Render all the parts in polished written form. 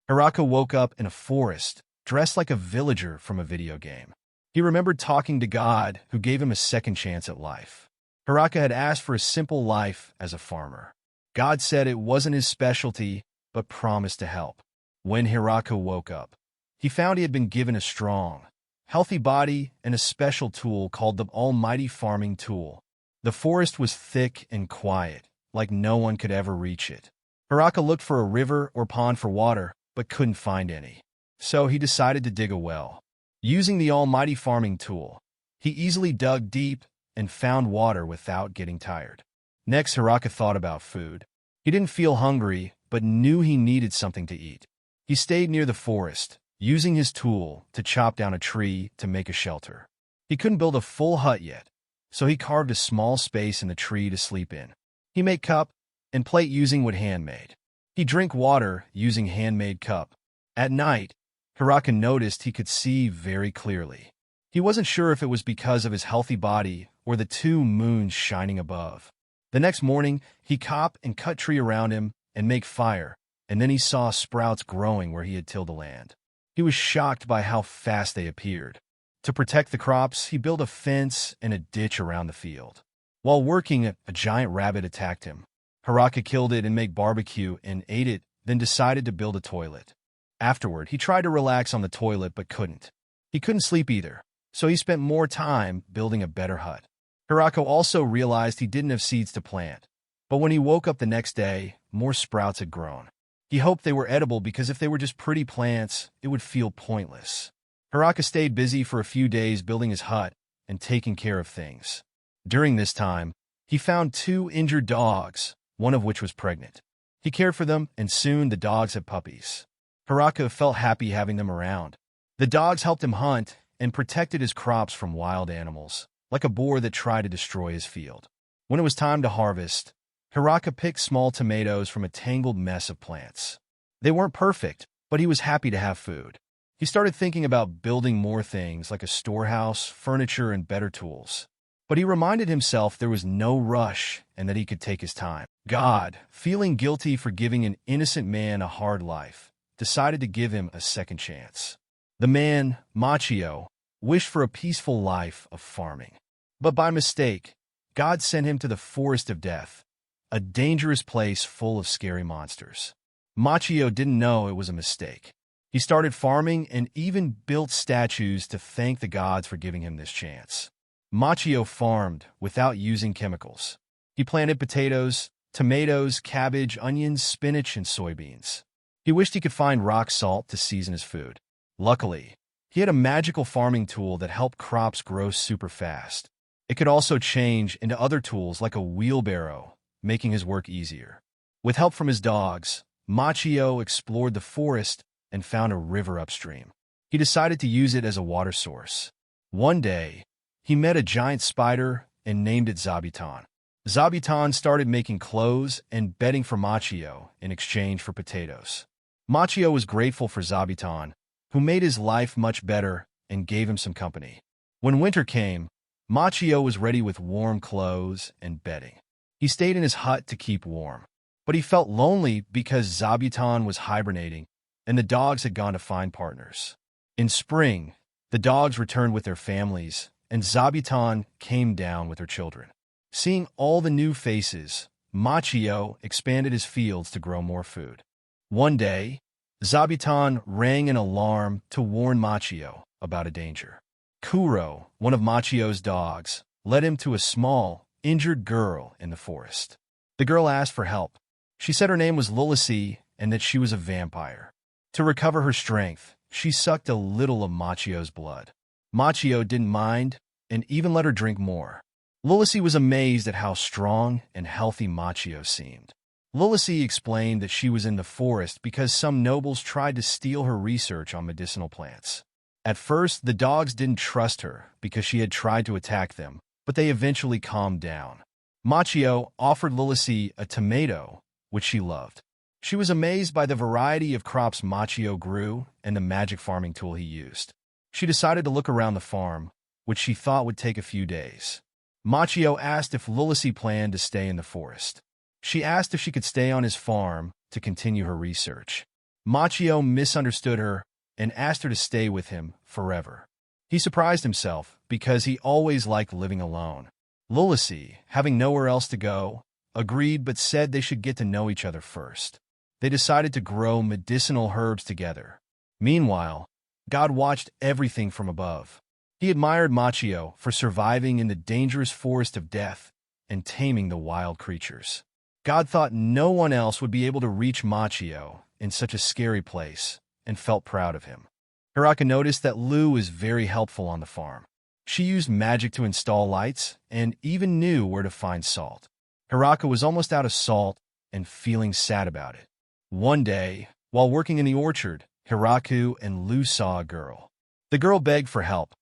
Hiraka woke up in a forest, dressed like a villager from a video game. He remembered talking to God, who gave him a second chance at life. Hiraka had asked for a simple life as a farmer. God said it wasn't his specialty, but promised to help. When Hiraka woke up, he found he had been given a strong, healthy body and a special tool called the Almighty Farming Tool. The forest was thick and quiet, like no one could ever reach it. Hiraka looked for a river or pond for water, but couldn't find any. So he decided to dig a well. Using the Almighty Farming Tool, he easily dug deep and found water without getting tired. Next, Hiraka thought about food. He didn't feel hungry, but knew he needed something to eat. He stayed near the forest, using his tool to chop down a tree to make a shelter. He couldn't build a full hut yet, so he carved a small space in the tree to sleep in. He made cup and plate using wood handmade. He drank water using handmade cup. At night, Hiraka noticed he could see very clearly. He wasn't sure if it was because of his healthy body or the two moons shining above. The next morning, he chopped and cut tree around him and make fire, and then he saw sprouts growing where he had tilled the land. He was shocked by how fast they appeared. To protect the crops, he built a fence and a ditch around the field. While working, a giant rabbit attacked him. Hiraka killed it and made barbecue and ate it, then decided to build a toilet. Afterward, he tried to relax on the toilet but couldn't. He couldn't sleep either, so he spent more time building a better hut. Hiraka also realized he didn't have seeds to plant, but when he woke up the next day, more sprouts had grown. He hoped they were edible because if they were just pretty plants, it would feel pointless. Hiraka stayed busy for a few days building his hut and taking care of things. During this time, he found two injured dogs, one of which was pregnant. He cared for them, and soon the dogs had puppies. Hiraka felt happy having them around. The dogs helped him hunt and protected his crops from wild animals, like a boar that tried to destroy his field. When it was time to harvest, Hiraka picked small tomatoes from a tangled mess of plants. They weren't perfect, but he was happy to have food. He started thinking about building more things like a storehouse, furniture, and better tools. But he reminded himself there was no rush and that he could take his time. God, feeling guilty for giving an innocent man a hard life, decided to give him a second chance. The man, Machio, wished for a peaceful life of farming. But by mistake, God sent him to the Forest of Death, a dangerous place full of scary monsters. Machio didn't know it was a mistake. He started farming and even built statues to thank the gods for giving him this chance. Machio farmed without using chemicals. He planted potatoes, tomatoes, cabbage, onions, spinach, and soybeans. He wished he could find rock salt to season his food. Luckily, he had a magical farming tool that helped crops grow super fast. It could also change into other tools like a wheelbarrow, making his work easier. With help from his dogs, Machio explored the forest and found a river upstream. He decided to use it as a water source. One day, he met a giant spider and named it Zabuton. Zabuton started making clothes and bedding for Machio in exchange for potatoes. Machio was grateful for Zabuton, who made his life much better and gave him some company. When winter came, Machio was ready with warm clothes and bedding. He stayed in his hut to keep warm, but he felt lonely because Zabuton was hibernating and the dogs had gone to find partners. In spring, the dogs returned with their families, and Zabuton came down with her children. Seeing all the new faces, Machio expanded his fields to grow more food. One day, Zabuton rang an alarm to warn Machio about a danger. Kuro, one of Machio's dogs, led him to a small, injured girl in the forest. The girl asked for help. She said her name was Lulisi and that she was a vampire. To recover her strength, she sucked a little of Machio's blood. Machio didn't mind and even let her drink more. Lulisi was amazed at how strong and healthy Machio seemed. Lulisi explained that she was in the forest because some nobles tried to steal her research on medicinal plants. At first, the dogs didn't trust her because she had tried to attack them, but they eventually calmed down. Machio offered Lulisi a tomato, which she loved. She was amazed by the variety of crops Machio grew and the magic farming tool he used. She decided to look around the farm, which she thought would take a few days. Machio asked if Lulisi planned to stay in the forest. She asked if she could stay on his farm to continue her research. Machio misunderstood her and asked her to stay with him forever. He surprised himself because he always liked living alone. Lulasi, having nowhere else to go, agreed but said they should get to know each other first. They decided to grow medicinal herbs together. Meanwhile, God watched everything from above. He admired Machio for surviving in the dangerous forest of death and taming the wild creatures. God thought no one else would be able to reach Machio in such a scary place and felt proud of him. Hiraka noticed that Lu was very helpful on the farm. She used magic to install lights and even knew where to find salt. Hiraka was almost out of salt and feeling sad about it. One day, while working in the orchard, Hiraku and Lu saw a girl. The girl begged for help,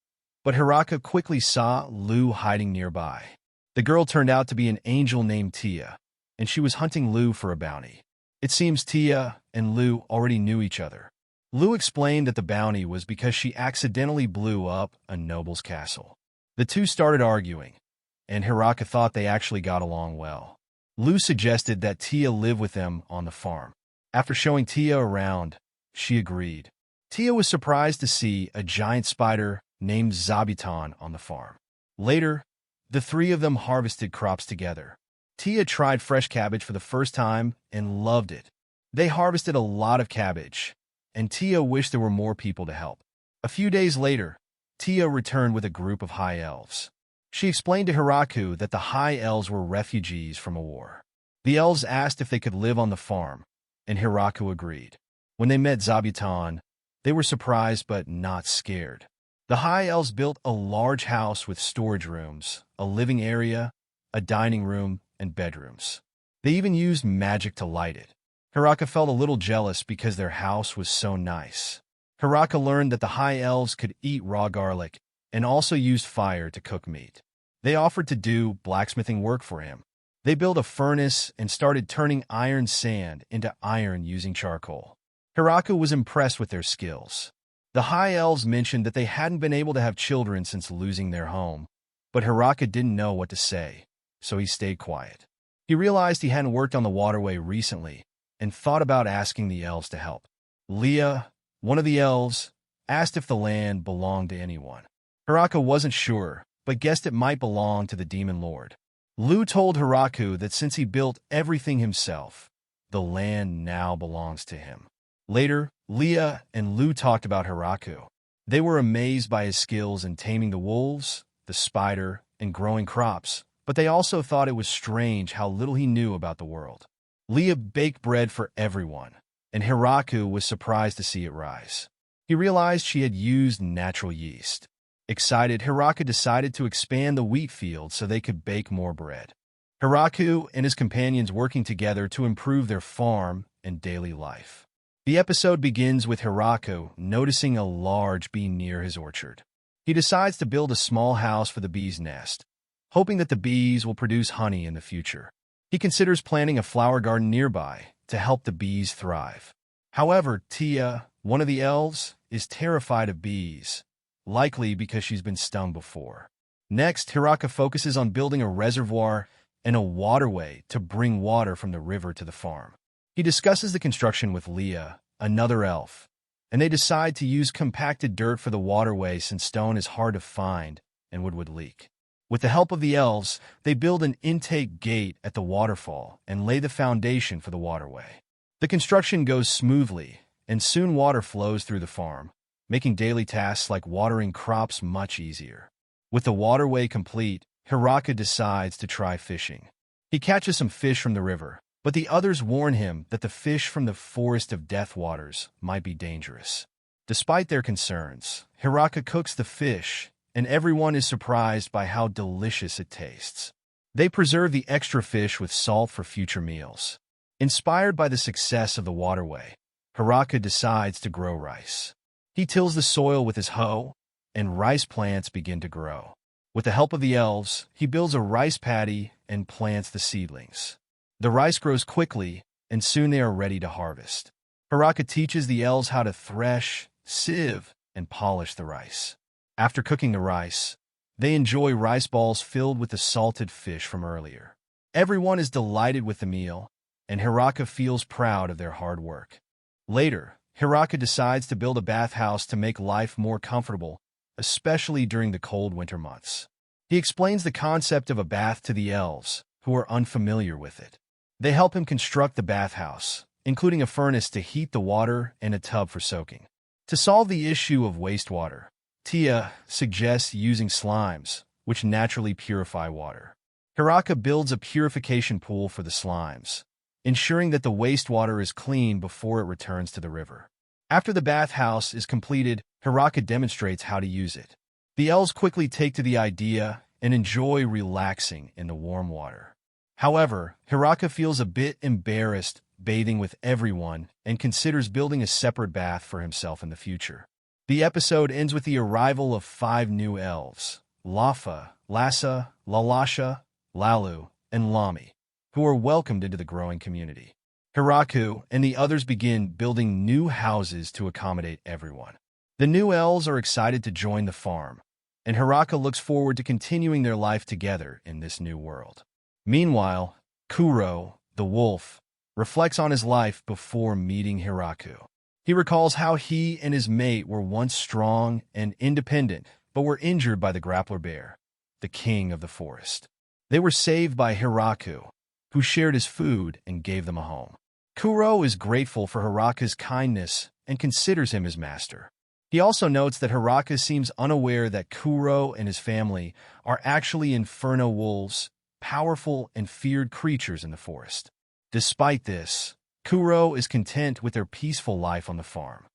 but Hiraka quickly saw Lu hiding nearby. The girl turned out to be an angel named Tia, and she was hunting Lu for a bounty. It seems Tia and Lu already knew each other. Lu explained that the bounty was because she accidentally blew up a noble's castle. The two started arguing, and Hiraka thought they actually got along well. Lu suggested that Tia live with them on the farm. After showing Tia around, she agreed. Tia was surprised to see a giant spider named Zabuton on the farm. Later, the three of them harvested crops together. Tia tried fresh cabbage for the first time and loved it. They harvested a lot of cabbage, and Tia wished there were more people to help. A few days later, Tia returned with a group of high elves. She explained to Hiraku that the high elves were refugees from a war. The elves asked if they could live on the farm, and Hiraku agreed. When they met Zabuton, they were surprised but not scared. The high elves built a large house with storage rooms, a living area, a dining room, and bedrooms. They even used magic to light it. Hiraka felt a little jealous because their house was so nice. Hiraka learned that the high elves could eat raw garlic and also used fire to cook meat. They offered to do blacksmithing work for him. They built a furnace and started turning iron sand into iron using charcoal. Hiraka was impressed with their skills. The high elves mentioned that they hadn't been able to have children since losing their home, but Hiraka didn't know what to say, so he stayed quiet. He realized he hadn't worked on the waterway recently and thought about asking the elves to help. Leah, one of the elves, asked if the land belonged to anyone. Hiraka wasn't sure, but guessed it might belong to the demon lord. Lu told Hiraku that since he built everything himself, the land now belongs to him. Later, Leah and Lu talked about Hiraku. They were amazed by his skills in taming the wolves, the spider, and growing crops, but they also thought it was strange how little he knew about the world. Leah baked bread for everyone, and Hiraku was surprised to see it rise. He realized she had used natural yeast. Excited, Hiraku decided to expand the wheat field so they could bake more bread. Hiraku and his companions working together to improve their farm and daily life. The episode begins with Hiraku noticing a large bee near his orchard. He decides to build a small house for the bee's nest, hoping that the bees will produce honey in the future. He considers planting a flower garden nearby to help the bees thrive. However, Tia, one of the elves, is terrified of bees, likely because she's been stung before. Next, Hiraka focuses on building a reservoir and a waterway to bring water from the river to the farm. He discusses the construction with Leah, another elf, and they decide to use compacted dirt for the waterway since stone is hard to find and would leak. With the help of the elves, they build an intake gate at the waterfall and lay the foundation for the waterway. The construction goes smoothly, and soon water flows through the farm, making daily tasks like watering crops much easier. With the waterway complete, Hiraka decides to try fishing. He catches some fish from the river, but the others warn him that the fish from the forest of death waters might be dangerous. Despite their concerns, Hiraka cooks the fish, and everyone is surprised by how delicious it tastes. They preserve the extra fish with salt for future meals. Inspired by the success of the waterway, Hiraka decides to grow rice. He tills the soil with his hoe, and rice plants begin to grow. With the help of the elves, he builds a rice paddy and plants the seedlings. The rice grows quickly, and soon they are ready to harvest. Hiraka teaches the elves how to thresh, sieve, and polish the rice. After cooking the rice, they enjoy rice balls filled with the salted fish from earlier. Everyone is delighted with the meal, and Hiraka feels proud of their hard work. Later, Hiraka decides to build a bathhouse to make life more comfortable, especially during the cold winter months. He explains the concept of a bath to the elves, who are unfamiliar with it. They help him construct the bathhouse, including a furnace to heat the water and a tub for soaking. To solve the issue of wastewater, Tia suggests using slimes, which naturally purify water. Hiraka builds a purification pool for the slimes, ensuring that the wastewater is clean before it returns to the river. After the bathhouse is completed, Hiraka demonstrates how to use it. The elves quickly take to the idea and enjoy relaxing in the warm water. However, Hiraka feels a bit embarrassed bathing with everyone and considers building a separate bath for himself in the future. The episode ends with the arrival of 5 new elves: Lafa, Lassa, Lalasha, Lalu, and Lami, who are welcomed into the growing community. Hiraku and the others begin building new houses to accommodate everyone. The new elves are excited to join the farm, and Hiraka looks forward to continuing their life together in this new world. Meanwhile, Kuro, the wolf, reflects on his life before meeting Hiraku. He recalls how he and his mate were once strong and independent, but were injured by the grappler bear, the king of the forest. They were saved by Hiraku, who shared his food and gave them a home. Kuro is grateful for Hiraka's kindness and considers him his master. He also notes that Hiraka seems unaware that Kuro and his family are actually inferno wolves, powerful and feared creatures in the forest. Despite this, Kuro is content with their peaceful life on the farm.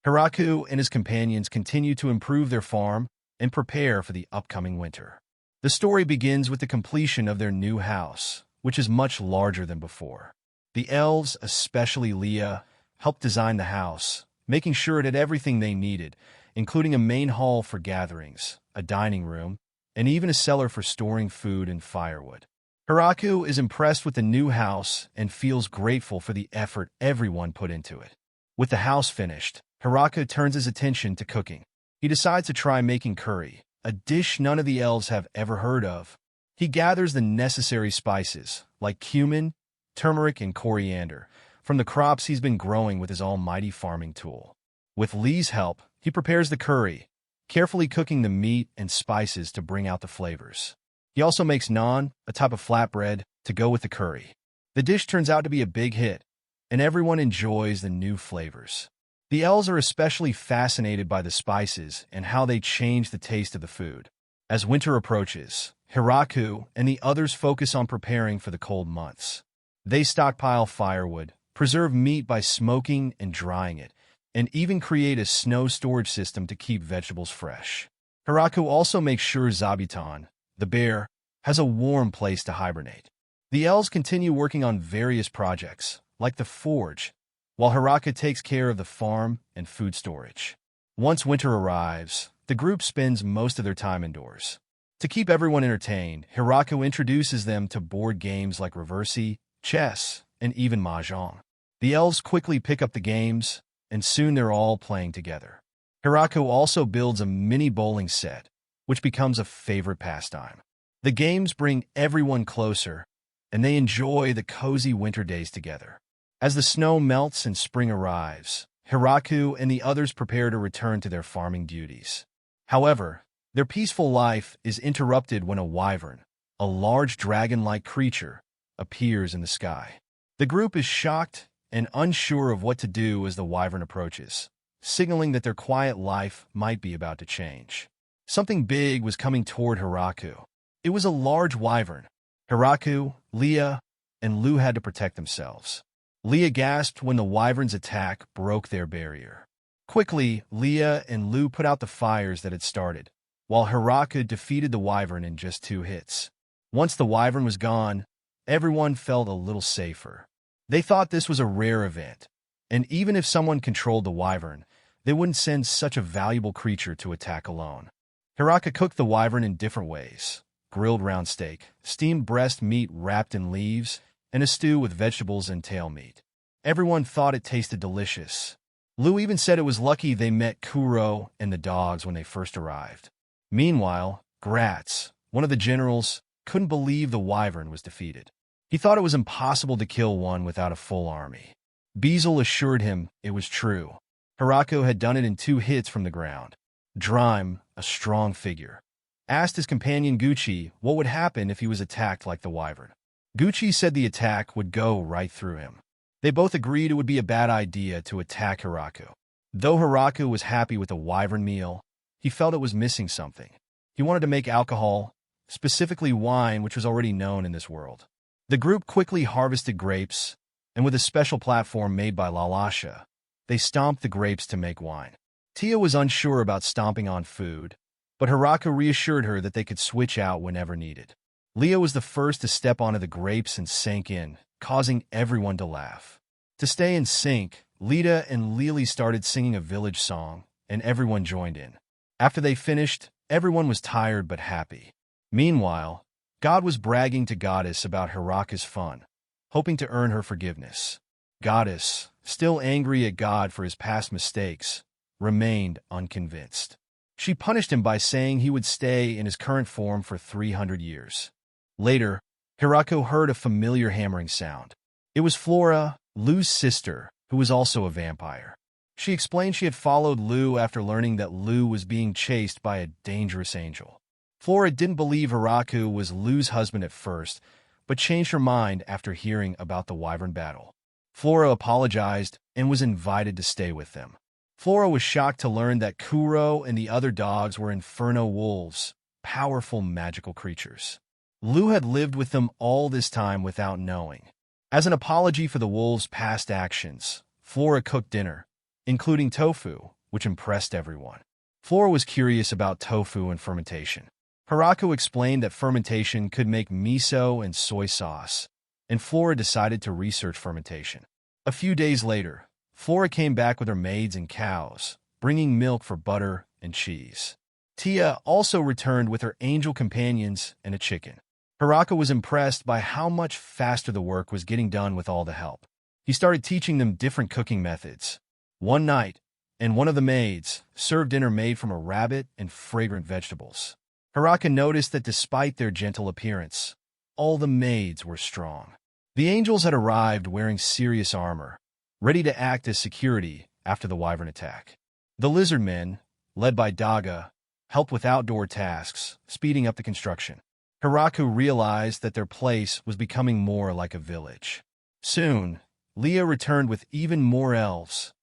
Hiraku and his companions continue to improve their farm and prepare for the upcoming winter. The story begins with the completion of their new house, which is much larger than before. The elves, especially Leah, helped design the house, making sure it had everything they needed, including a main hall for gatherings, a dining room, and even a cellar for storing food and firewood. Hiraku is impressed with the new house and feels grateful for the effort everyone put into it. With the house finished, Hiraku turns his attention to cooking. He decides to try making curry, a dish none of the elves have ever heard of. He gathers the necessary spices, like cumin, turmeric, and coriander, from the crops he's been growing with his almighty farming tool. With Lee's help, he prepares the curry, carefully cooking the meat and spices to bring out the flavors. He also makes naan, a type of flatbread, to go with the curry. The dish turns out to be a big hit, and everyone enjoys the new flavors. The elves are especially fascinated by the spices and how they change the taste of the food. As winter approaches, Hiraku and the others focus on preparing for the cold months. They stockpile firewood, preserve meat by smoking and drying it, and even create a snow storage system to keep vegetables fresh. Hiraku also makes sure Zabuton, the bear, has a warm place to hibernate. The elves continue working on various projects, like the forge, while Hiraka takes care of the farm and food storage. Once winter arrives, the group spends most of their time indoors. To keep everyone entertained, Hiraku introduces them to board games like Reversi, chess, and even Mahjong. The elves quickly pick up the games, and soon they're all playing together. Hiraku also builds a mini bowling set, which becomes a favorite pastime. The games bring everyone closer, and they enjoy the cozy winter days together. As the snow melts and spring arrives, Hiraku and the others prepare to return to their farming duties. However, their peaceful life is interrupted when a wyvern, a large dragon-like creature, appears in the sky. The group is shocked and unsure of what to do as the wyvern approaches, signaling that their quiet life might be about to change. Something big was coming toward Hiraku. It was a large wyvern. Hiraku, Leah, and Lu had to protect themselves. Leah gasped when the wyvern's attack broke their barrier. Quickly, Leah and Lu put out the fires that had started, while Hiraku defeated the wyvern in just 2 hits. Once the wyvern was gone, everyone felt a little safer. They thought this was a rare event, and even if someone controlled the wyvern, they wouldn't send such a valuable creature to attack alone. Hiraku cooked the wyvern in different ways: grilled round steak, steamed breast meat wrapped in leaves, and a stew with vegetables and tail meat. Everyone thought it tasted delicious. Lu even said it was lucky they met Kuro and the dogs when they first arrived. Meanwhile, Gratz, one of the generals, couldn't believe the wyvern was defeated. He thought it was impossible to kill one without a full army. Beazle assured him it was true, Hirako had done it in 2 hits from the ground. Drime, a strong figure, asked his companion Gucci what would happen if he was attacked like the wyvern. Gucci said the attack would go right through him. They both agreed it would be a bad idea to attack Hirako. Though Hirako was happy with the wyvern meal, he felt it was missing something. He wanted to make alcohol, specifically wine, which was already known in this world. The group quickly harvested grapes, and with a special platform made by Lalasha, they stomped the grapes to make wine. Tia was unsure about stomping on food, but Hirako reassured her that they could switch out whenever needed. Leah was the first to step onto the grapes and sank in, causing everyone to laugh. To stay in sync, Lita and Lily started singing a village song, and everyone joined in. After they finished, everyone was tired but happy. Meanwhile, God was bragging to Goddess about Hiraka's fun, hoping to earn her forgiveness. Goddess, still angry at God for his past mistakes, remained unconvinced. She punished him by saying he would stay in his current form for 300 years. Later, Hirako heard a familiar hammering sound. It was Flora, Lu's sister, who was also a vampire. She explained she had followed Lu after learning that Lu was being chased by a dangerous angel. Flora didn't believe Hirako was Lu's husband at first, but changed her mind after hearing about the wyvern battle. Flora apologized and was invited to stay with them. Flora was shocked to learn that Kuro and the other dogs were inferno wolves, powerful magical creatures. Lu had lived with them all this time without knowing. As an apology for the wolves' past actions, Flora cooked dinner, including tofu, which impressed everyone. Flora was curious about tofu and fermentation. Hirako explained that fermentation could make miso and soy sauce, and Flora decided to research fermentation. A few days later, Flora came back with her maids and cows, bringing milk for butter and cheese. Tia also returned with her angel companions and a chicken. Hirako was impressed by how much faster the work was getting done with all the help. He started teaching them different cooking methods. One night, and one of the maids served dinner made from a rabbit and fragrant vegetables. Hirako noticed that despite their gentle appearance, all the maids were strong. The angels had arrived wearing serious armor, ready to act as security after the wyvern attack. The lizard men, led by Daga, helped with outdoor tasks, speeding up the construction. Hirako realized that their place was becoming more like a village. Soon, Leah returned with even more elves.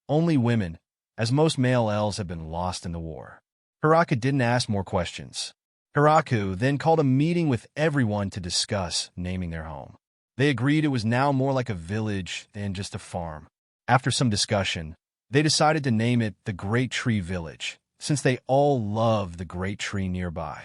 Only women, as most male elves had been lost in the war. Hirako didn't ask more questions. Hirako then called a meeting with everyone to discuss naming their home. They agreed it was now more like a village than just a farm. After some discussion, they decided to name it the Great Tree Village, since they all loved the great tree nearby.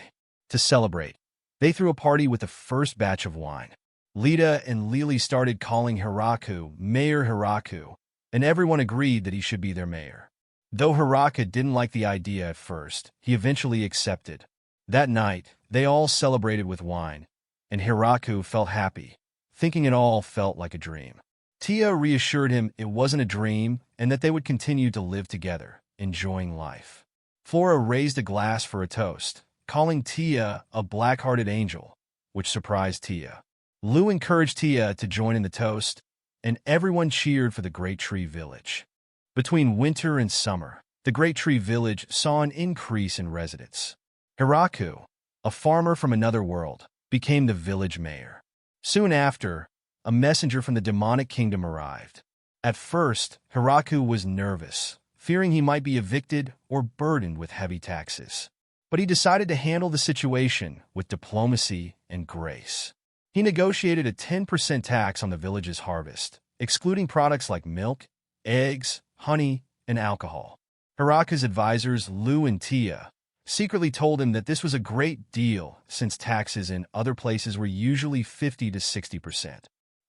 To celebrate, they threw a party with the first batch of wine. Lita and Lily started calling Hirako Mayor Hirako, and everyone agreed that he should be their mayor. Though Hirako didn't like the idea at first, he eventually accepted. That night, they all celebrated with wine, and Hirako felt happy, thinking it all felt like a dream. Tia reassured him it wasn't a dream and that they would continue to live together, enjoying life. Flora raised a glass for a toast, calling Tia a black-hearted angel, which surprised Tia. Lu encouraged Tia to join in the toast, and everyone cheered for the Great Tree Village. Between winter and summer, the Great Tree Village saw an increase in residents. Hirako, a farmer from another world, became the village mayor. Soon after, a messenger from the demonic kingdom arrived. At first, Hirako was nervous, fearing he might be evicted or burdened with heavy taxes. But he decided to handle the situation with diplomacy and grace. He negotiated a 10% tax on the village's harvest, excluding products like milk, eggs, honey, and alcohol. Hirako's advisors, Lu and Tia, secretly told him that this was a great deal since taxes in other places were usually 50 to 60%.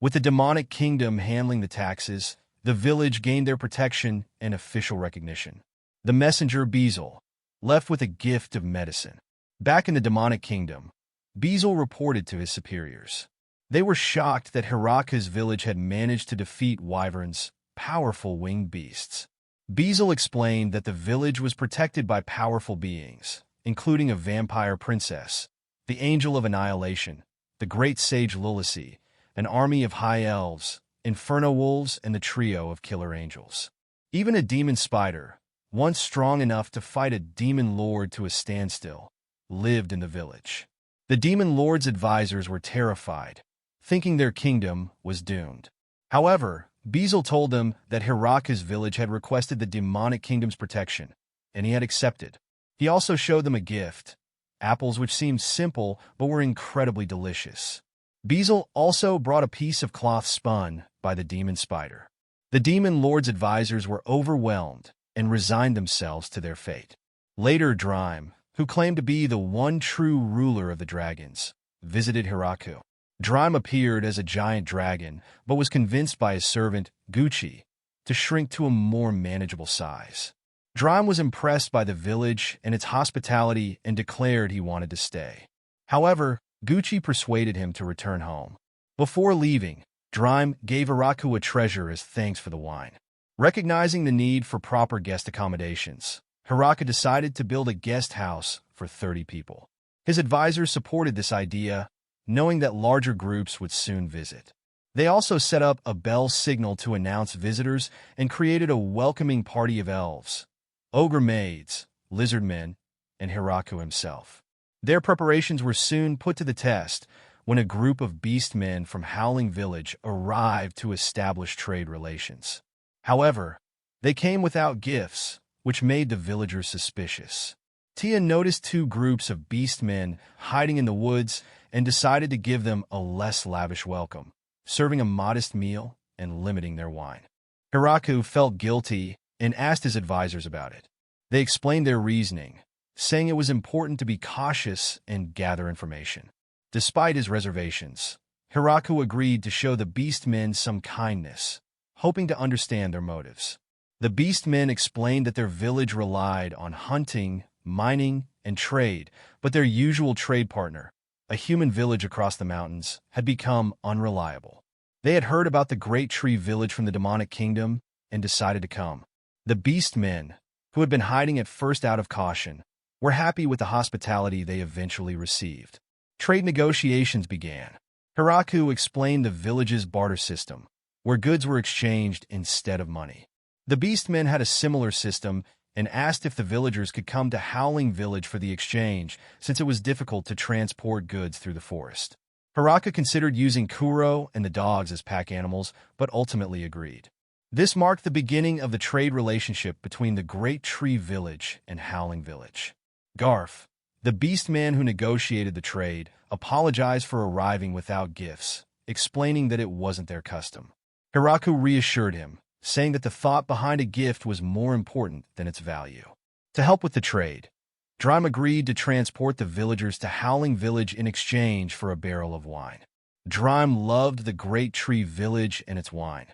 With the demonic kingdom handling the taxes, the village gained their protection and official recognition. The messenger, Bezel, left with a gift of medicine. Back in the demonic kingdom, Bezel reported to his superiors. They were shocked that Hiraka's village had managed to defeat wyverns, powerful winged beasts. Bezel explained that the village was protected by powerful beings, including a vampire princess, the Angel of Annihilation, the great sage Lulisi, an army of high elves, inferno wolves, and the trio of killer angels. Even a demon spider, once strong enough to fight a demon lord to a standstill, lived in the village. The demon lord's advisors were terrified, thinking their kingdom was doomed. However, Bezel told them that Hiraka's village had requested the demonic kingdom's protection, and he had accepted. He also showed them a gift, apples which seemed simple but were incredibly delicious. Bezel also brought a piece of cloth spun by the demon spider. The demon lord's advisors were overwhelmed and resigned themselves to their fate. Later, Drime, who claimed to be the one true ruler of the dragons, visited Hiraku. Drime appeared as a giant dragon, but was convinced by his servant, Gucci, to shrink to a more manageable size. Drime was impressed by the village and its hospitality and declared he wanted to stay. However, Gucci persuaded him to return home. Before leaving, Drime gave Hiraku a treasure as thanks for the wine. Recognizing the need for proper guest accommodations, Hiraka decided to build a guest house for 30 people. His advisors supported this idea, knowing that larger groups would soon visit. They also set up a bell signal to announce visitors and created a welcoming party of elves, ogre maids, lizard men, and Hiraku himself. Their preparations were soon put to the test when a group of beast men from Howling Village arrived to establish trade relations. However, they came without gifts, which made the villagers suspicious. Tia noticed two groups of beast men hiding in the woods and decided to give them a less lavish welcome, serving a modest meal and limiting their wine. Hiraku felt guilty and asked his advisors about it. They explained their reasoning, saying it was important to be cautious and gather information. Despite his reservations, Hiraku agreed to show the beast men some kindness, hoping to understand their motives. The beast men explained that their village relied on hunting, mining, and trade, but their usual trade partner, a human village across the mountains, had become unreliable. They had heard about the Great Tree Village from the demonic kingdom and decided to come. The beast men, who had been hiding at first out of caution, were happy with the hospitality they eventually received. Trade negotiations began. Hiraku explained the village's barter system, where goods were exchanged instead of money. The beast men had a similar system and asked if the villagers could come to Howling Village for the exchange, since it was difficult to transport goods through the forest. Hiraka considered using Kuro and the dogs as pack animals, but ultimately agreed. This marked the beginning of the trade relationship between the Great Tree Village and Howling Village. Garf, the beast man who negotiated the trade, apologized for arriving without gifts, explaining that it wasn't their custom. Hiraku reassured him, saying that the thought behind a gift was more important than its value. To help with the trade, Drime agreed to transport the villagers to Howling Village in exchange for a barrel of wine. Drime loved the Great Tree Village and its wine,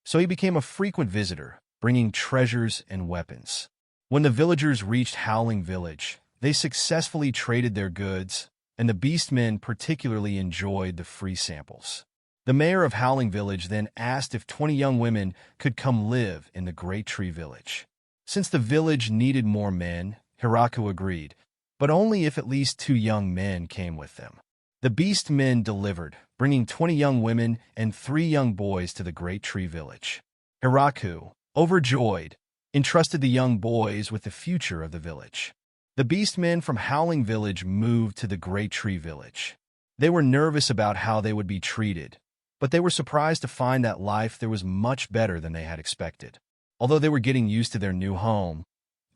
so he became a frequent visitor, bringing treasures and weapons. When the villagers reached Howling Village, they successfully traded their goods, and the beastmen particularly enjoyed the free samples. The mayor of Howling Village then asked if 20 young women could come live in the Great Tree Village. Since the village needed more men, Hiraku agreed, but only if at least 2 young men came with them. The beast men delivered, bringing 20 young women and 3 young boys to the Great Tree Village. Hiraku, overjoyed, entrusted the young boys with the future of the village. The beast men from Howling Village moved to the Great Tree Village. They were nervous about how they would be treated, but they were surprised to find that life there was much better than they had expected. Although they were getting used to their new home,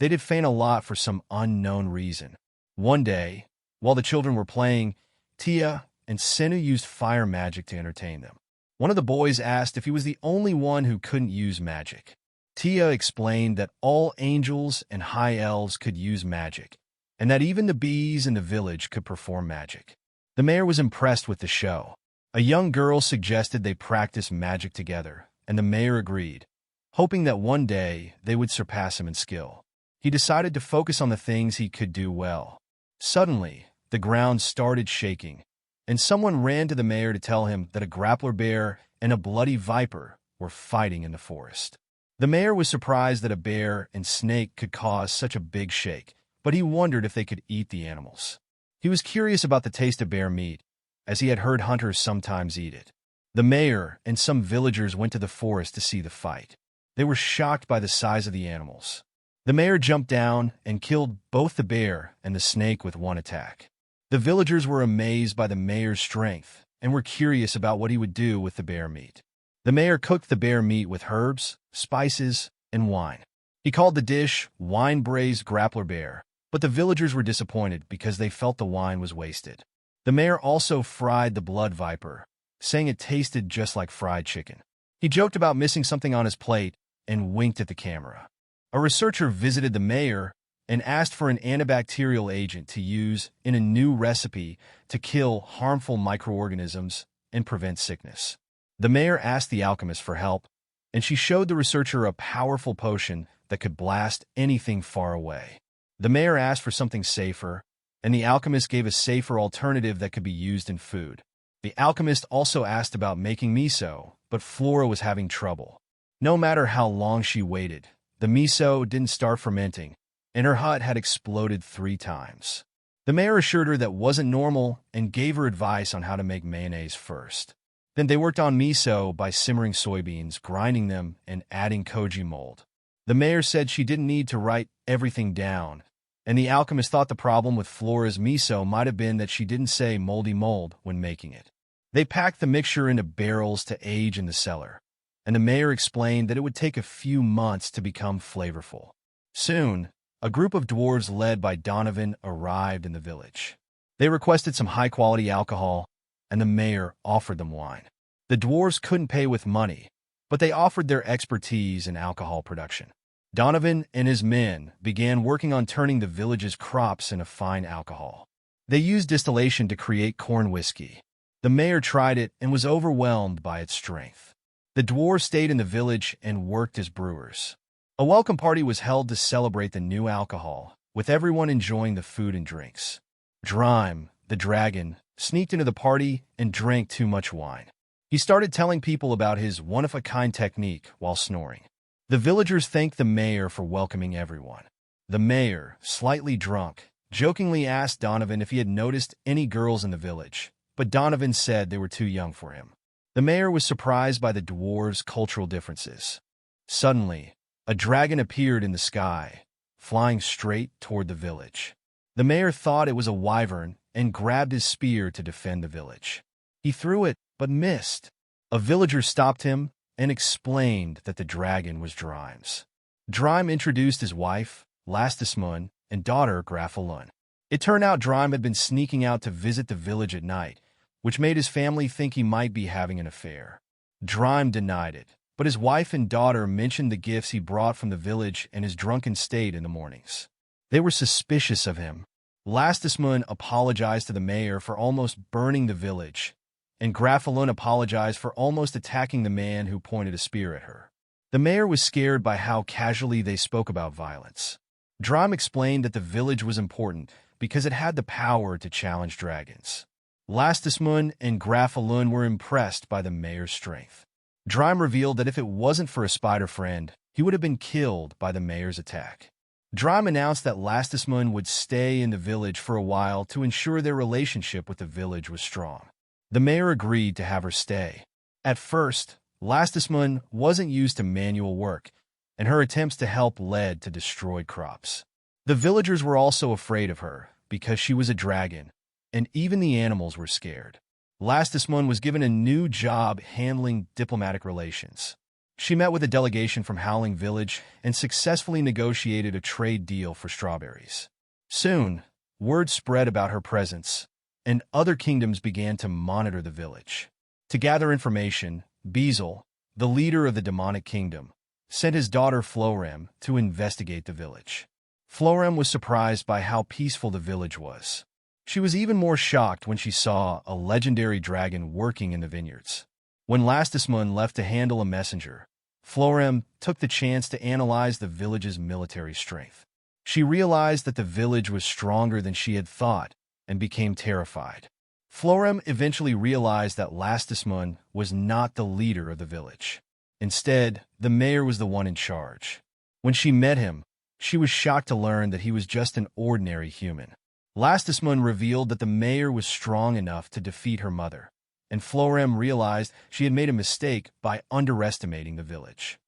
they did faint a lot for some unknown reason. One day, while the children were playing, Tia and Senu used fire magic to entertain them. One of the boys asked if he was the only one who couldn't use magic. Tia explained that all angels and high elves could use magic, and that even the bees in the village could perform magic. The mayor was impressed with the show. A young girl suggested they practice magic together, and the mayor agreed, hoping that one day they would surpass him in skill. He decided to focus on the things he could do well. Suddenly, the ground started shaking, and someone ran to the mayor to tell him that a grappler bear and a bloody viper were fighting in the forest. The mayor was surprised that a bear and snake could cause such a big shake, but he wondered if they could eat the animals. He was curious about the taste of bear meat, as he had heard hunters sometimes eat it. The mayor and some villagers went to the forest to see the fight. They were shocked by the size of the animals. The mayor jumped down and killed both the bear and the snake with one attack. The villagers were amazed by the mayor's strength and were curious about what he would do with the bear meat. The mayor cooked the bear meat with herbs, spices, and wine. He called the dish wine-braised grappler bear, but the villagers were disappointed because they felt the wine was wasted. The mayor also fried the blood viper, saying it tasted just like fried chicken. He joked about missing something on his plate and winked at the camera. A researcher visited the mayor and asked for an antibacterial agent to use in a new recipe to kill harmful microorganisms and prevent sickness. The mayor asked the alchemist for help, and she showed the researcher a powerful potion that could blast anything far away. The mayor asked for something safer, and the alchemist gave a safer alternative that could be used in food. The alchemist also asked about making miso, but Flora was having trouble. No matter how long she waited, the miso didn't start fermenting, and her hut had exploded 3 times. The mayor assured her that wasn't normal and gave her advice on how to make mayonnaise first. Then they worked on miso by simmering soybeans, grinding them, and adding koji mold. The mayor said she didn't need to write everything down, and the alchemist thought the problem with Flora's miso might have been that she didn't say moldy mold when making it. They packed the mixture into barrels to age in the cellar, and the mayor explained that it would take a few months to become flavorful. Soon, a group of dwarves led by Donovan arrived in the village. They requested some high-quality alcohol, and the mayor offered them wine. The dwarves couldn't pay with money, but they offered their expertise in alcohol production. Donovan and his men began working on turning the village's crops into fine alcohol. They used distillation to create corn whiskey. The mayor tried it and was overwhelmed by its strength. The dwarves stayed in the village and worked as brewers. A welcome party was held to celebrate the new alcohol, with everyone enjoying the food and drinks. Drime, the dragon, sneaked into the party and drank too much wine. He started telling people about his one-of-a-kind technique while snoring. The villagers thanked the mayor for welcoming everyone. The mayor, slightly drunk, jokingly asked Donovan if he had noticed any girls in the village, but Donovan said they were too young for him. The mayor was surprised by the dwarves' cultural differences. Suddenly, a dragon appeared in the sky, flying straight toward the village. The mayor thought it was a wyvern and grabbed his spear to defend the village. He threw it, but missed. A villager stopped him and explained that the dragon was Drimes. Drime introduced his wife, Lastismun, and daughter, Grafalun. It turned out Drime had been sneaking out to visit the village at night, which made his family think he might be having an affair. Drime denied it, but his wife and daughter mentioned the gifts he brought from the village and his drunken state in the mornings. They were suspicious of him. Lastismun apologized to the mayor for almost burning the village, and Grafalun apologized for almost attacking the man who pointed a spear at her. The mayor was scared by how casually they spoke about violence. Drime explained that the village was important because it had the power to challenge dragons. Lastismun and Grafalun were impressed by the mayor's strength. Drime revealed that if it wasn't for a spider friend, he would have been killed by the mayor's attack. Drime announced that Lastismun would stay in the village for a while to ensure their relationship with the village was strong. The mayor agreed to have her stay. At first, Lastismun wasn't used to manual work, and her attempts to help led to destroyed crops. The villagers were also afraid of her because she was a dragon, and even the animals were scared. Lastismun was given a new job handling diplomatic relations. She met with a delegation from Howling Village and successfully negotiated a trade deal for strawberries. Soon, word spread about her presence, and other kingdoms began to monitor the village. To gather information, Bezel, the leader of the demonic kingdom, sent his daughter Florem to investigate the village. Florem was surprised by how peaceful the village was. She was even more shocked when she saw a legendary dragon working in the vineyards. When Lastismun left to handle a messenger, Florem took the chance to analyze the village's military strength. She realized that the village was stronger than she had thought and became terrified. Florem eventually realized that Lastismun was not the leader of the village. Instead, the mayor was the one in charge. When she met him, she was shocked to learn that he was just an ordinary human. Lastismun revealed that the mayor was strong enough to defeat her mother, and Florem realized she had made a mistake by underestimating the village.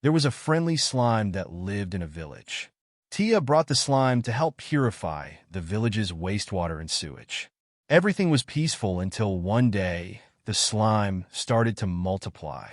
There was a friendly slime that lived in a village. Tia brought the slime to help purify the village's wastewater and sewage. Everything was peaceful until one day, the slime started to multiply.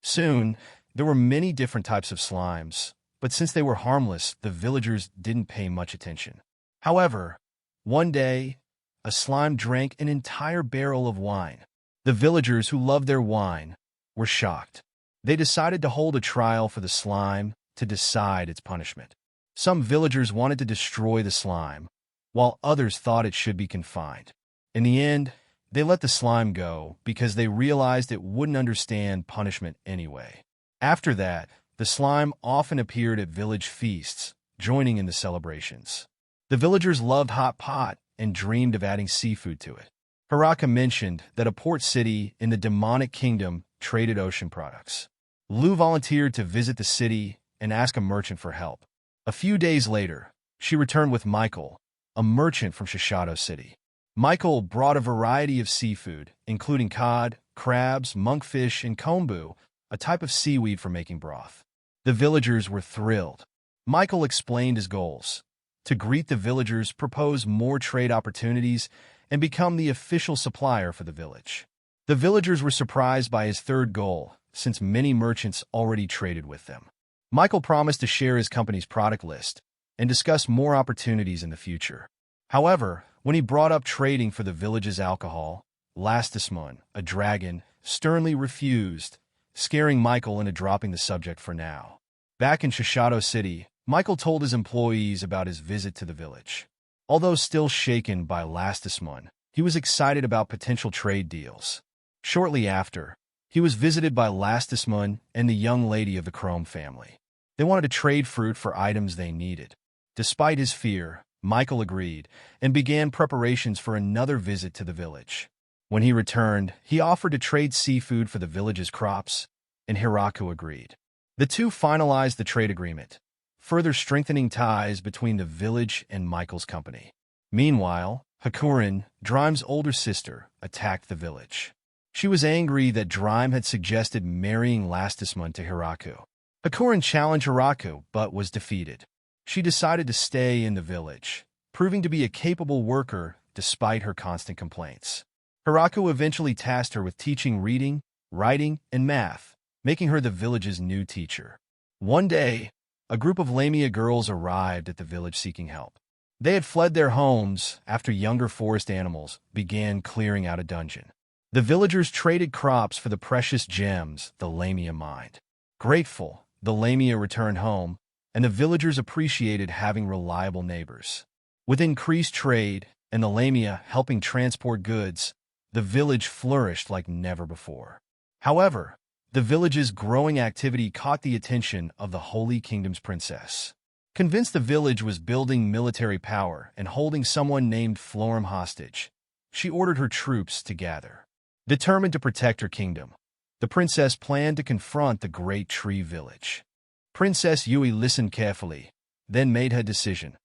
Soon, there were many different types of slimes, but since they were harmless, the villagers didn't pay much attention. However, one day, a slime drank an entire barrel of wine. The villagers who loved their wine were shocked. They decided to hold a trial for the slime to decide its punishment. Some villagers wanted to destroy the slime, while others thought it should be confined. In the end, they let the slime go because they realized it wouldn't understand punishment anyway. After that, the slime often appeared at village feasts, joining in the celebrations. The villagers loved hot pot and dreamed of adding seafood to it. Haraka mentioned that a port city in the demonic kingdom traded ocean products. Lu volunteered to visit the city and ask a merchant for help. A few days later, she returned with Michael, a merchant from Shishido City. Michael brought a variety of seafood, including cod, crabs, monkfish, and kombu, a type of seaweed for making broth. The villagers were thrilled. Michael explained his goals: to greet the villagers, propose more trade opportunities, and become the official supplier for the village. The villagers were surprised by his third goal, since many merchants already traded with them. Michael promised to share his company's product list and discuss more opportunities in the future. However, when he brought up trading for the village's alcohol, Lastismon, a dragon, sternly refused, scaring Michael into dropping the subject for now. Back in Shishido City, Michael told his employees about his visit to the village. Although still shaken by Lastismon, he was excited about potential trade deals. Shortly after, he was visited by Lastismon and the young lady of the Chrome family. They wanted to trade fruit for items they needed. Despite his fear, Michael agreed and began preparations for another visit to the village. When he returned, he offered to trade seafood for the village's crops, and Hiraku agreed. The two finalized the trade agreement, further strengthening ties between the village and Michael's company. Meanwhile, Hakurin, Drime's older sister, attacked the village. She was angry that Drime had suggested marrying Lastismon to Hiraku. Hakurin challenged Hiraku, but was defeated. She decided to stay in the village, proving to be a capable worker despite her constant complaints. Hiraku eventually tasked her with teaching reading, writing, and math, making her the village's new teacher. One day, a group of Lamia girls arrived at the village seeking help. They had fled their homes after younger forest animals began clearing out a dungeon. The villagers traded crops for the precious gems the Lamia mined. Grateful, the Lamia returned home, and the villagers appreciated having reliable neighbors. With increased trade and the Lamia helping transport goods, the village flourished like never before. However, the village's growing activity caught the attention of the Holy Kingdom's princess. Convinced the village was building military power and holding someone named Florim hostage, she ordered her troops to gather. Determined to protect her kingdom, the princess planned to confront the Great Tree Village. Princess Yui listened carefully, then made her decision.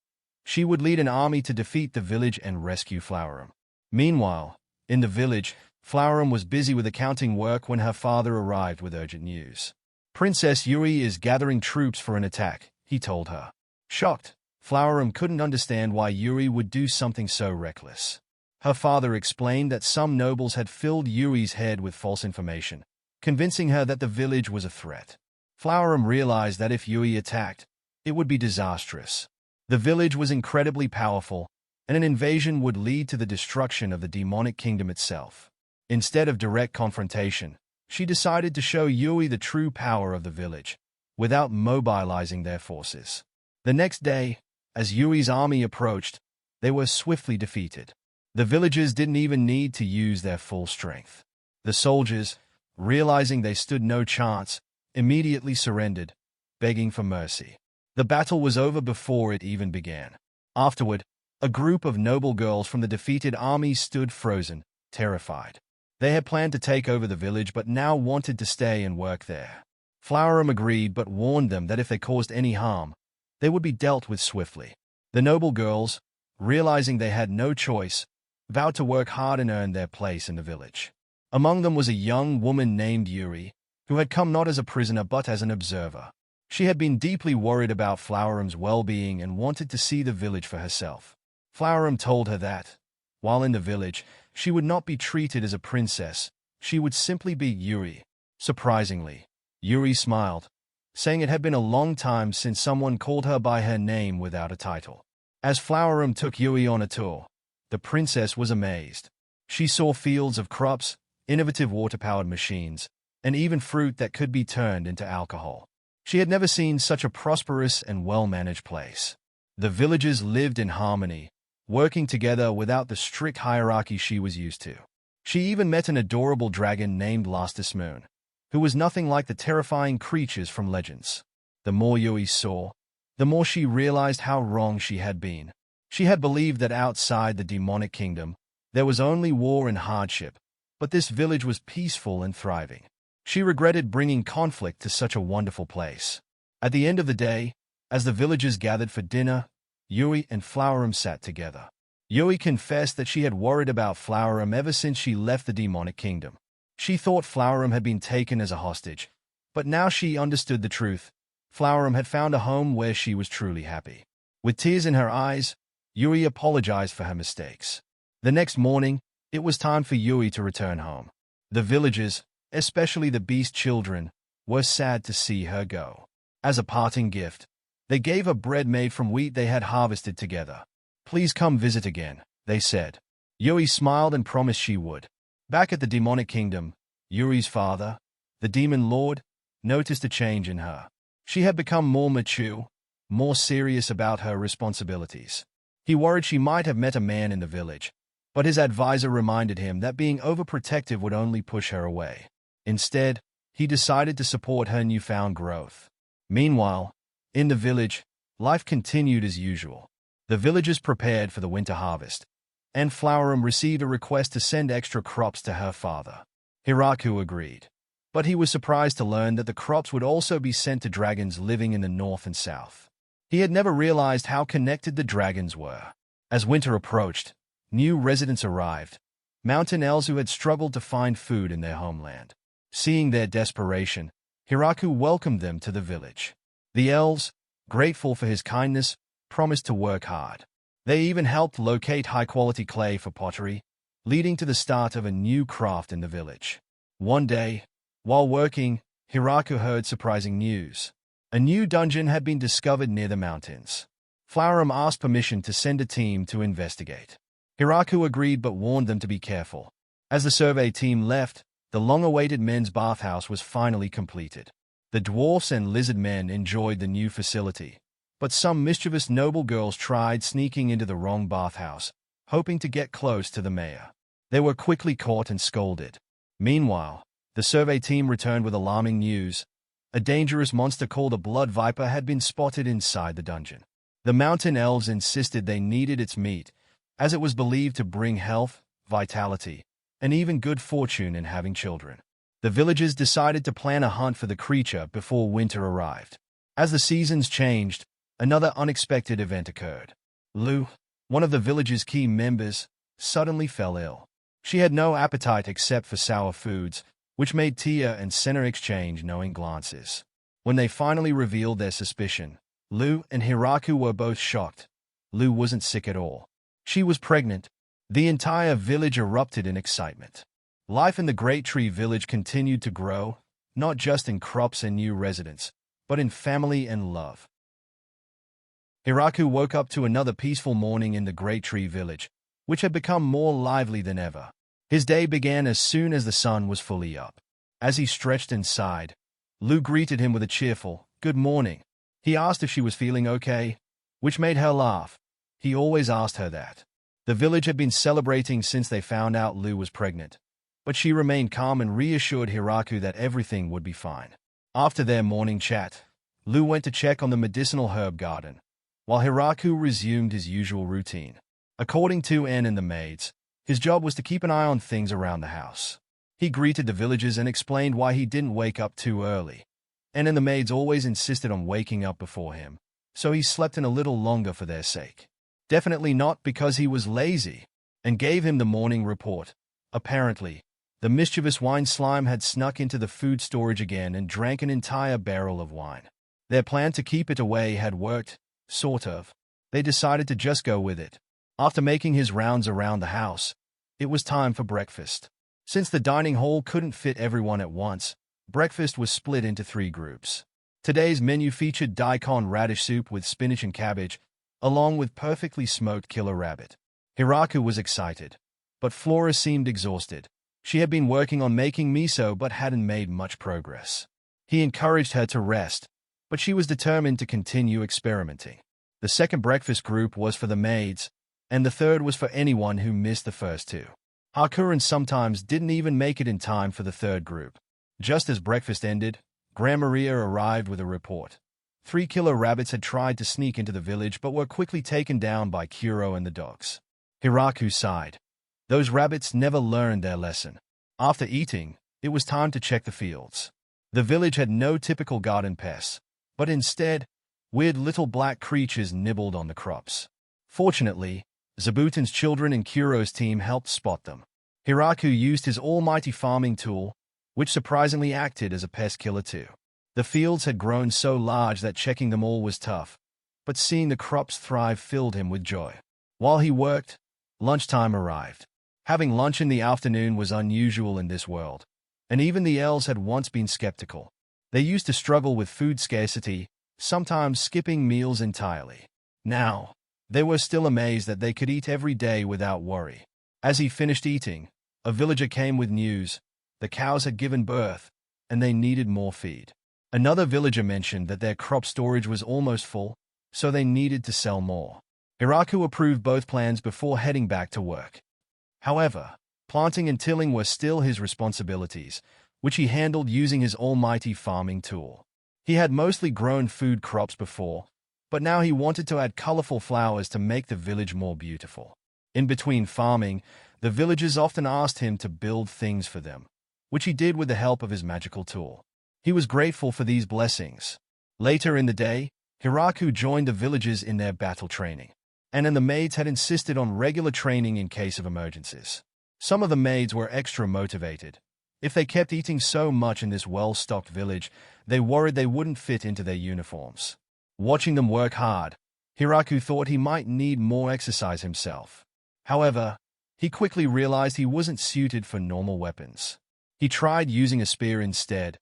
She would lead an army to defeat the village and rescue Flowerum. Meanwhile, in the village, Flowerum was busy with accounting work when her father arrived with urgent news. Princess Yui is gathering troops for an attack, he told her. Shocked, Flowerum couldn't understand why Yui would do something so reckless. Her father explained that some nobles had filled Yui's head with false information, convincing her that the village was a threat. Flowerum realized that if Yui attacked, it would be disastrous. The village was incredibly powerful, and an invasion would lead to the destruction of the demonic kingdom itself. Instead of direct confrontation, she decided to show Yui the true power of the village, without mobilizing their forces. The next day, as Yui's army approached, they were swiftly defeated. The villagers didn't even need to use their full strength. The soldiers, realizing they stood no chance, immediately surrendered, begging for mercy. The battle was over before it even began. Afterward, a group of noble girls from the defeated army stood frozen, terrified. They had planned to take over the village but now wanted to stay and work there. Flowerum agreed but warned them that if they caused any harm, they would be dealt with swiftly. The noble girls, realizing they had no choice, vowed to work hard and earn their place in the village. Among them was a young woman named Yuri, who had come not as a prisoner but as an observer. She had been deeply worried about Flowerum's well-being and wanted to see the village for herself. Flowerum told her that, while in the village, she would not be treated as a princess. She would simply be Yuri. Surprisingly, Yuri smiled, saying it had been a long time since someone called her by her name without a title. As Flowerum took Yuri on a tour, the princess was amazed. She saw fields of crops, innovative water-powered machines, and even fruit that could be turned into alcohol. She had never seen such a prosperous and well-managed place. The villagers lived in harmony, working together without the strict hierarchy she was used to. She even met an adorable dragon named Lastus Moon, who was nothing like the terrifying creatures from legends. The more Yui saw, the more she realized how wrong she had been. She had believed that outside the demonic kingdom, there was only war and hardship, but this village was peaceful and thriving. She regretted bringing conflict to such a wonderful place. At the end of the day, as the villagers gathered for dinner, Yui and Flowerum sat together. Yui confessed that she had worried about Flowerum ever since she left the demonic kingdom. She thought Flowerum had been taken as a hostage, but now she understood the truth. Flowerum had found a home where she was truly happy. With tears in her eyes, Yui apologized for her mistakes. The next morning, it was time for Yui to return home. The villagers, especially the beast children, were sad to see her go. As a parting gift, they gave her bread made from wheat they had harvested together. "Please come visit again," they said. Yui smiled and promised she would. Back at the demonic kingdom, Yuri's father, the demon lord, noticed a change in her. She had become more mature, more serious about her responsibilities. He worried she might have met a man in the village, but his advisor reminded him that being overprotective would only push her away. Instead, he decided to support her newfound growth. Meanwhile, in the village, life continued as usual. The villagers prepared for the winter harvest, and Flowerum received a request to send extra crops to her father. Hiraku agreed, but he was surprised to learn that the crops would also be sent to dragons living in the north and south. He had never realized how connected the dragons were. As winter approached, new residents arrived, mountain elves who had struggled to find food in their homeland. Seeing their desperation, Hiraku welcomed them to the village. The elves, grateful for his kindness, promised to work hard. They even helped locate high-quality clay for pottery, leading to the start of a new craft in the village. One day, while working, Hiraku heard surprising news. A new dungeon had been discovered near the mountains. Flowerum asked permission to send a team to investigate. Hiraku agreed but warned them to be careful. As the survey team left, the long-awaited men's bathhouse was finally completed. The dwarfs and lizard men enjoyed the new facility, but some mischievous noble girls tried sneaking into the wrong bathhouse, hoping to get close to the mayor. They were quickly caught and scolded. Meanwhile, the survey team returned with alarming news. A dangerous monster called a blood viper had been spotted inside the dungeon. The mountain elves insisted they needed its meat, as it was believed to bring health, vitality, and even good fortune in having children. The villagers decided to plan a hunt for the creature before winter arrived. As the seasons changed, another unexpected event occurred. Lu, one of the village's key members, suddenly fell ill. She had no appetite except for sour foods, which made Tia and Senna exchange knowing glances. When they finally revealed their suspicion, Lu and Hiraku were both shocked. Lu wasn't sick at all. She was pregnant. The entire village erupted in excitement. Life in the Great Tree Village continued to grow, not just in crops and new residents, but in family and love. Hiraku woke up to another peaceful morning in the Great Tree Village, which had become more lively than ever. His day began as soon as the sun was fully up. As he stretched and sighed, Lu greeted him with a cheerful, "Good morning." He asked if she was feeling okay, which made her laugh. He always asked her that. The village had been celebrating since they found out Lu was pregnant, but she remained calm and reassured Hiraku that everything would be fine. After their morning chat, Lu went to check on the medicinal herb garden, while Hiraku resumed his usual routine. According to N and the maids, his job was to keep an eye on things around the house. He greeted the villagers and explained why he didn't wake up too early. N and the maids always insisted on waking up before him, so he slept in a little longer for their sake. Definitely not because he was lazy, and gave him the morning report. Apparently, the mischievous wine slime had snuck into the food storage again and drank an entire barrel of wine. Their plan to keep it away had worked, sort of. They decided to just go with it. After making his rounds around the house, it was time for breakfast. Since the dining hall couldn't fit everyone at once, breakfast was split into 3 groups. Today's menu featured daikon radish soup with spinach and cabbage, along with perfectly smoked killer rabbit. Hiraku was excited, but Flora seemed exhausted. She had been working on making miso but hadn't made much progress. He encouraged her to rest, but she was determined to continue experimenting. The second breakfast group was for the maids, and the third was for anyone who missed the first 2. Hakuran sometimes didn't even make it in time for the third group. Just as breakfast ended, Grandmaria arrived with a report. 3 killer rabbits had tried to sneak into the village but were quickly taken down by Kuro and the dogs. Hiraku sighed. Those rabbits never learned their lesson. After eating, it was time to check the fields. The village had no typical garden pests, but instead, weird little black creatures nibbled on the crops. Fortunately, Zabuton's children and Kuro's team helped spot them. Hiraku used his almighty farming tool, which surprisingly acted as a pest killer too. The fields had grown so large that checking them all was tough, but seeing the crops thrive filled him with joy. While he worked, lunchtime arrived. Having lunch in the afternoon was unusual in this world, and even the elves had once been skeptical. They used to struggle with food scarcity, sometimes skipping meals entirely. Now, they were still amazed that they could eat every day without worry. As he finished eating, a villager came with news. The cows had given birth, and they needed more feed. Another villager mentioned that their crop storage was almost full, so they needed to sell more. Hiraku approved both plans before heading back to work. However, planting and tilling were still his responsibilities, which he handled using his almighty farming tool. He had mostly grown food crops before, but now he wanted to add colorful flowers to make the village more beautiful. In between farming, the villagers often asked him to build things for them, which he did with the help of his magical tool. He was grateful for these blessings. Later in the day, Hiraku joined the villagers in their battle training, and the maids had insisted on regular training in case of emergencies. Some of the maids were extra motivated. If they kept eating so much in this well-stocked village, they worried they wouldn't fit into their uniforms. Watching them work hard, Hiraku thought he might need more exercise himself. However, he quickly realized he wasn't suited for normal weapons. He tried using a spear instead,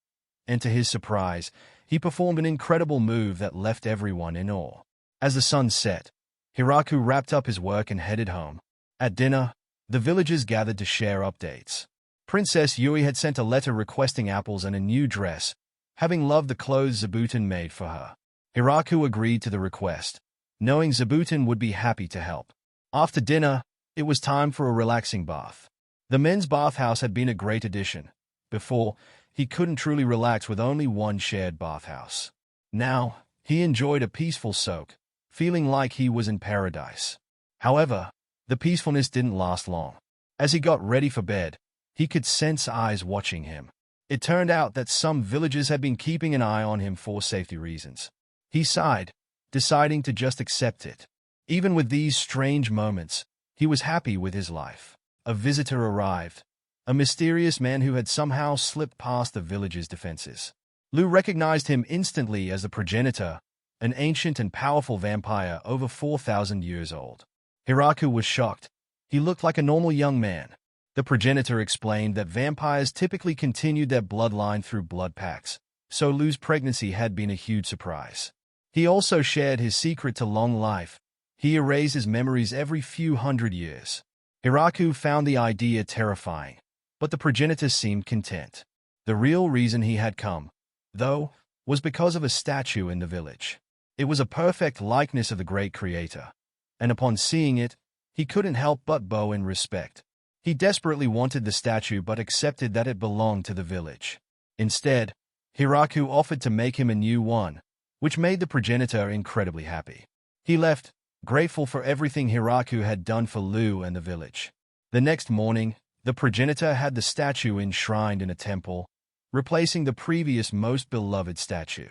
and to his surprise, he performed an incredible move that left everyone in awe. As the sun set, Hiraku wrapped up his work and headed home. At dinner, the villagers gathered to share updates. Princess Yui had sent a letter requesting apples and a new dress, having loved the clothes Zabuton made for her. Hiraku agreed to the request, knowing Zabuton would be happy to help. After dinner, it was time for a relaxing bath. The men's bathhouse had been a great addition. Before, he couldn't truly relax with only one shared bathhouse. Now, he enjoyed a peaceful soak, feeling like he was in paradise. However, the peacefulness didn't last long. As he got ready for bed, he could sense eyes watching him. It turned out that some villagers had been keeping an eye on him for safety reasons. He sighed, deciding to just accept it. Even with these strange moments, he was happy with his life. A visitor arrived, a mysterious man who had somehow slipped past the village's defenses. Lu recognized him instantly as the progenitor, an ancient and powerful vampire over 4,000 years old. Hiraku was shocked. He looked like a normal young man. The progenitor explained that vampires typically continued their bloodline through blood pacts, so Lu's pregnancy had been a huge surprise. He also shared his secret to long life. He erases memories every few hundred years. Hiraku found the idea terrifying, but the progenitor seemed content. The real reason he had come, though, was because of a statue in the village. It was a perfect likeness of the great creator, and upon seeing it, he couldn't help but bow in respect. He desperately wanted the statue but accepted that it belonged to the village. Instead, Hiraku offered to make him a new one, which made the progenitor incredibly happy. He left, grateful for everything Hiraku had done for Lu and the village. The next morning, the progenitor had the statue enshrined in a temple, replacing the previous most beloved statue.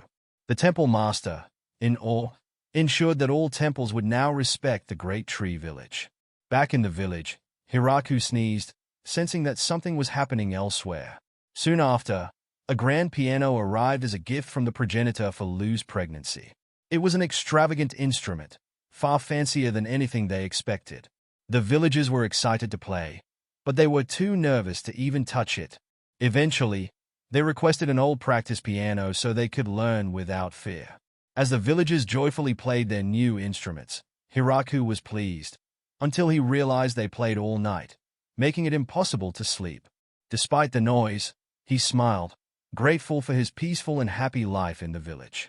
The temple master, in awe, ensured that all temples would now respect the great tree village. Back in the village, Hiraku sneezed, sensing that something was happening elsewhere. Soon after, A grand piano arrived as a gift from the progenitor for Lu's pregnancy. It was an extravagant instrument, far fancier than anything they expected. The villagers were excited to play, but they were too nervous to even touch it. Eventually, they requested an old practice piano so they could learn without fear. As the villagers joyfully played their new instruments, Hiraku was pleased, until he realized they played all night, making it impossible to sleep. Despite the noise, he smiled, grateful for his peaceful and happy life in the village.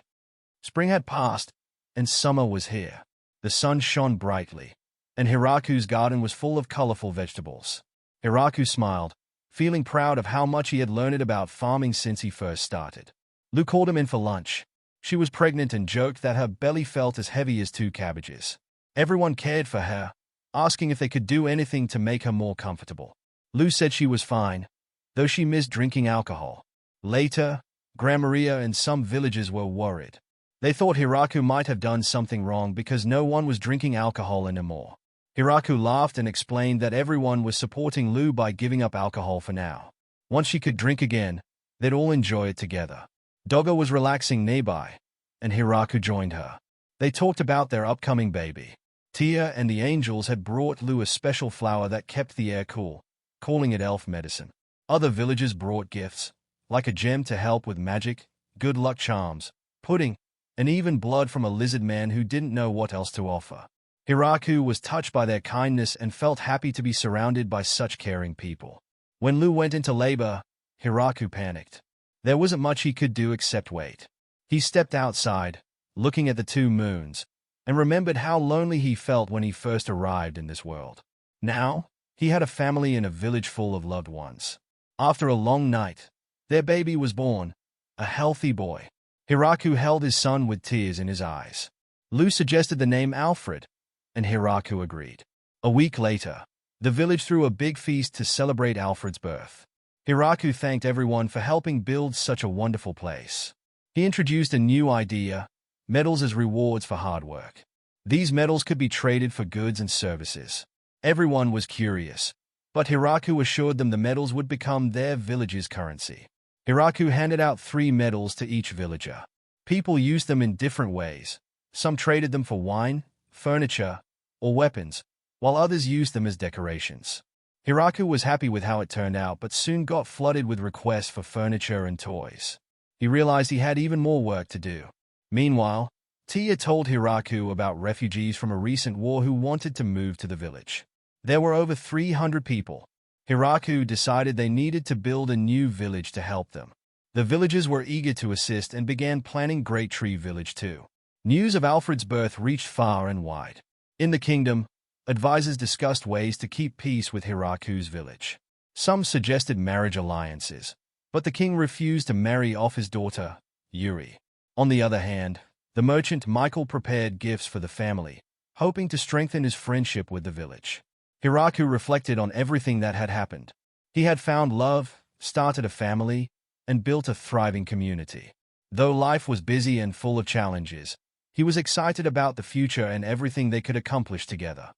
Spring had passed, and summer was here. The sun shone brightly, and Hiraku's garden was full of colorful vegetables. Hiraku smiled, feeling proud of how much he had learned about farming since he first started. Lu called him in for lunch. She was pregnant and joked that her belly felt as heavy as 2 cabbages. Everyone cared for her, asking if they could do anything to make her more comfortable. Lu said she was fine, though she missed drinking alcohol. Later, Grandmaria and some villagers were worried. They thought Hiraku might have done something wrong because no one was drinking alcohol anymore. Hiraku laughed and explained that everyone was supporting Lu by giving up alcohol for now. Once she could drink again, they'd all enjoy it together. Doggo was relaxing nearby, and Hiraku joined her. They talked about their upcoming baby. Tia and the angels had brought Lu a special flower that kept the air cool, calling it elf medicine. Other villagers brought gifts, like a gem to help with magic, good luck charms, pudding, and even blood from a lizard man who didn't know what else to offer. Hiraku was touched by their kindness and felt happy to be surrounded by such caring people. When Lu went into labor, Hiraku panicked. There wasn't much he could do except wait. He stepped outside, looking at the 2 moons, and remembered how lonely he felt when he first arrived in this world. Now, he had a family in a village full of loved ones. After a long night, their baby was born, a healthy boy. Hiraku held his son with tears in his eyes. Lu suggested the name Alfred, and Hiraku agreed. A week later, the village threw a big feast to celebrate Alfred's birth. Hiraku thanked everyone for helping build such a wonderful place. He introduced a new idea, medals as rewards for hard work. These medals could be traded for goods and services. Everyone was curious, but Hiraku assured them the medals would become their village's currency. Hiraku handed out 3 medals to each villager. People used them in different ways. Some traded them for wine, furniture, or weapons, while others used them as decorations. Hiraku was happy with how it turned out, but soon got flooded with requests for furniture and toys. He realized he had even more work to do. Meanwhile, Tia told Hiraku about refugees from a recent war who wanted to move to the village. There were over 300 people. Hiraku decided they needed to build a new village to help them. The villagers were eager to assist and began planning Great Tree Village too. News of Alfred's birth reached far and wide. In the kingdom, advisors discussed ways to keep peace with Hiraku's village. Some suggested marriage alliances, but the king refused to marry off his daughter, Yuri. On the other hand, the merchant Michael prepared gifts for the family, hoping to strengthen his friendship with the village. Hiraku reflected on everything that had happened. He had found love, started a family, and built a thriving community. Though life was busy and full of challenges, he was excited about the future and everything they could accomplish together.